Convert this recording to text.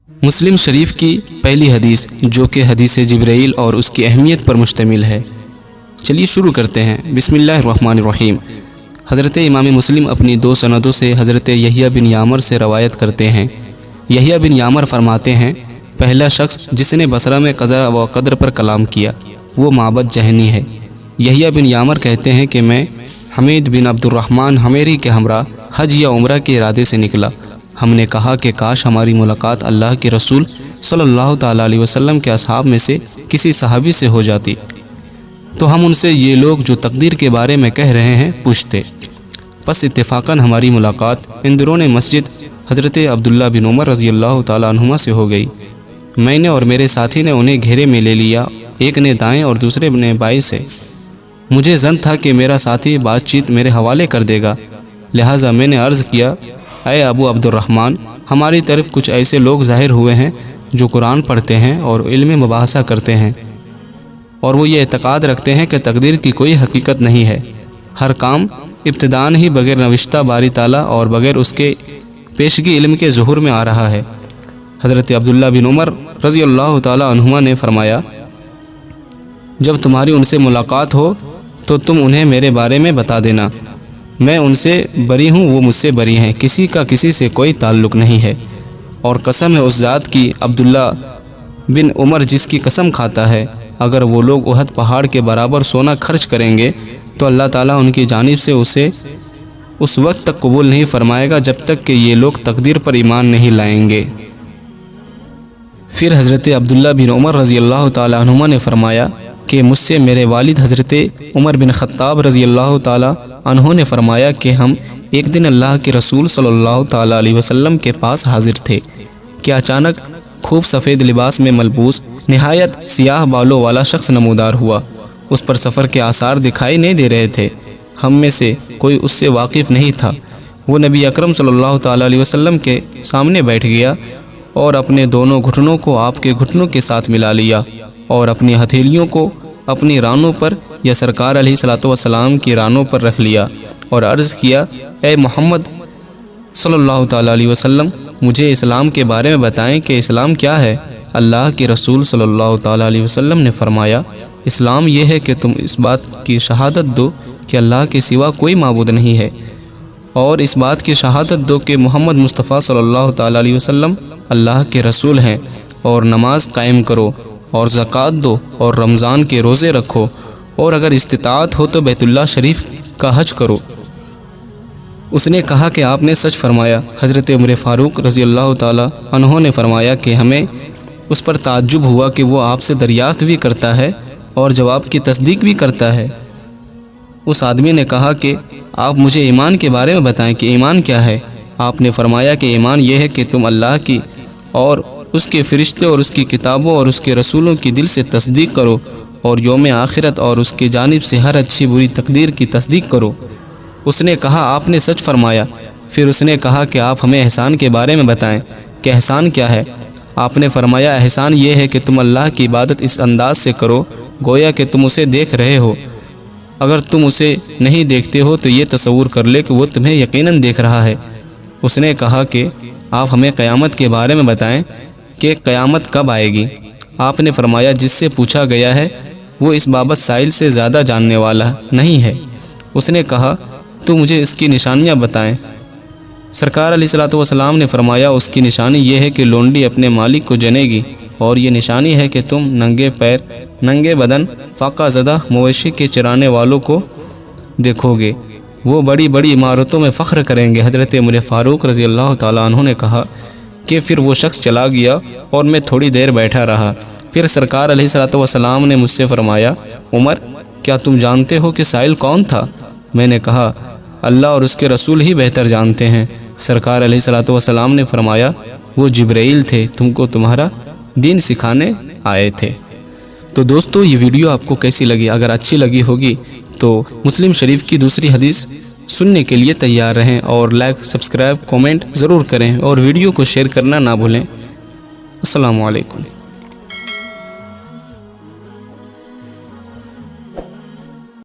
مسلم شریف کی پہلی حدیث جو کہ حدیث جبرائیل اور اس کی اہمیت پر مشتمل ہے۔ چلیے شروع کرتے ہیں۔ بسم اللہ الرحمن الرحیم۔ حضرت امام مسلم اپنی 2 سندوں سے حضرت یحییٰ بن یعمر سے روایت کرتے ہیں۔ یحییٰ بن یعمر فرماتے ہیں، پہلا شخص جس نے بصرہ میں قضاء و قدر پر کلام کیا وہ معبد جہنی ہے۔ یحییٰ بن یعمر کہتے ہیں کہ میں حمید بن عبد الرحمن حمیری کے ہمراہ حج یا عمرہ کے ارادے سے نکلا۔ ہم نے کہا کہ کاش ہماری ملاقات اللہ کے رسول صلی اللہ تعالیٰ علیہ وسلم کے اصحاب میں سے کسی صحابی سے ہو جاتی، تو ہم ان سے یہ لوگ جو تقدیر کے بارے میں کہہ رہے ہیں پوچھتے۔ پس اتفاقاً ہماری ملاقات اندرون مسجد حضرت عبداللہ بن عمر رضی اللہ تعالیٰ عنہما سے ہو گئی۔ میں نے اور میرے ساتھی نے انہیں گھیرے میں لے لیا، ایک نے دائیں اور دوسرے نے بائیں سے۔ مجھے ظن تھا کہ میرا ساتھی بات چیت میرے حوالے کر دے گا، لہٰذا میں نے عرض کیا، اے ابو عبد الرحمن، ہماری طرف کچھ ایسے لوگ ظاہر ہوئے ہیں جو قرآن پڑھتے ہیں اور علم مباحثہ کرتے ہیں، اور وہ یہ اعتقاد رکھتے ہیں کہ تقدیر کی کوئی حقیقت نہیں ہے، ہر کام ابتداءً ہی بغیر نوشتہ باری تعالیٰ اور بغیر اس کے پیشگی علم کے ظہور میں آ رہا ہے۔ حضرت عبداللہ بن عمر رضی اللہ تعالیٰ عنہما نے فرمایا، جب تمہاری ان سے ملاقات ہو تو تم انہیں میرے بارے میں بتا دینا، میں ان سے بری ہوں، وہ مجھ سے بری ہیں، کسی کا کسی سے کوئی تعلق نہیں ہے، اور قسم ہے اس ذات کی عبداللہ بن عمر جس کی قسم کھاتا ہے، اگر وہ لوگ احد پہاڑ کے برابر سونا خرچ کریں گے تو اللہ تعالیٰ ان کی جانب سے اسے اس وقت تک قبول نہیں فرمائے گا جب تک کہ یہ لوگ تقدیر پر ایمان نہیں لائیں گے۔ پھر حضرت عبداللہ بن عمر رضی اللہ تعالیٰ عنہما نے فرمایا کہ مجھ سے میرے والد حضرت عمر بن خطاب رضی اللہ تعالیٰ عنہ نے فرمایا کہ ہم ایک دن اللہ کے رسول صلی اللہ تعالیٰ علیہ وسلم کے پاس حاضر تھے کہ اچانک خوب سفید لباس میں ملبوس نہایت سیاہ بالوں والا شخص نمودار ہوا۔ اس پر سفر کے آثار دکھائی نہیں دے رہے تھے، ہم میں سے کوئی اس سے واقف نہیں تھا۔ وہ نبی اکرم صلی اللہ تعالیٰ علیہ وسلم کے سامنے بیٹھ گیا اور اپنے دونوں گھٹنوں کو آپ کے گھٹنوں کے ساتھ ملا لیا اور اپنی ہتھیلیوں کو اپنی رانوں پر یا سرکار علیہ الصلوۃ والسلام کی رانوں پر رکھ لیا اور عرض کیا، اے محمد صلی اللہ تعالیٰ علیہ وسلم، مجھے اسلام کے بارے میں بتائیں کہ اسلام کیا ہے؟ اللہ کے رسول صلی اللہ تعالیٰ علیہ وسلم نے فرمایا، اسلام یہ ہے کہ تم اس بات کی شہادت دو کہ اللہ کے سوا کوئی معبود نہیں ہے، اور اس بات کی شہادت دو کہ محمد مصطفیٰ صلی اللہ تعالیٰ علیہ وسلم اللہ کے رسول ہیں، اور نماز قائم کرو اور زکوٰۃ دو اور رمضان کے روزے رکھو، اور اگر استطاعت ہو تو بیت اللہ شریف کا حج کرو۔ اس نے کہا کہ آپ نے سچ فرمایا۔ حضرت عمر فاروق رضی اللہ تعالیٰ عنہ نے فرمایا کہ ہمیں اس پر تعجب ہوا کہ وہ آپ سے دریافت بھی کرتا ہے اور جواب کی تصدیق بھی کرتا ہے۔ اس آدمی نے کہا کہ آپ مجھے ایمان کے بارے میں بتائیں کہ ایمان کیا ہے؟ آپ نے فرمایا کہ ایمان یہ ہے کہ تم اللہ کی اور اس کے فرشتے اور اس کی کتابوں اور اس کے رسولوں کی دل سے تصدیق کرو، اور یوم آخرت اور اس کی جانب سے ہر اچھی بری تقدیر کی تصدیق کرو۔ اس نے کہا آپ نے سچ فرمایا۔ پھر اس نے کہا کہ آپ ہمیں احسان کے بارے میں بتائیں کہ احسان کیا ہے؟ آپ نے فرمایا احسان یہ ہے کہ تم اللہ کی عبادت اس انداز سے کرو گویا کہ تم اسے دیکھ رہے ہو، اگر تم اسے نہیں دیکھتے ہو تو یہ تصور کر لے کہ وہ تمہیں یقیناً دیکھ رہا ہے۔ اس نے کہا کہ آپ ہمیں قیامت کے بارے میں بتائیں کہ قیامت کب آئے گی؟ آپ نے فرمایا جس سے پوچھا گیا ہے وہ اس بابت سائل سے زیادہ جاننے والا نہیں ہے۔ اس نے کہا تو مجھے اس کی نشانیاں بتائیں۔ سرکار علیہ الصلوۃ والسلام نے فرمایا اس کی نشانی یہ ہے کہ لونڈی اپنے مالک کو جنے گی، اور یہ نشانی ہے کہ تم ننگے پیر ننگے بدن فاقہ زدہ مویشی کے چرانے والوں کو دیکھو گے، وہ بڑی بڑی عمارتوں میں فخر کریں گے۔ حضرت عمر فاروق رضی اللہ تعالیٰ عنہ نے کہا کہ پھر وہ شخص چلا گیا اور میں تھوڑی دیر بیٹھا رہا۔ پھر سرکار علیہ الصلوۃ والسلام نے مجھ سے فرمایا، عمر کیا تم جانتے ہو کہ سائل کون تھا؟ میں نے کہا اللہ اور اس کے رسول ہی بہتر جانتے ہیں۔ سرکار علیہ الصلوۃ والسلام نے فرمایا وہ جبرائیل تھے، تم کو تمہارا دین سکھانے آئے تھے۔ تو دوستو یہ ویڈیو آپ کو کیسی لگی؟ اگر اچھی لگی ہوگی تو مسلم شریف کی دوسری حدیث سننے کے لیے تیار رہیں، اور لائک سبسکرائب کومنٹ ضرور کریں، اور ویڈیو کو شیئر کرنا نہ بھولیں۔ السلام علیکم۔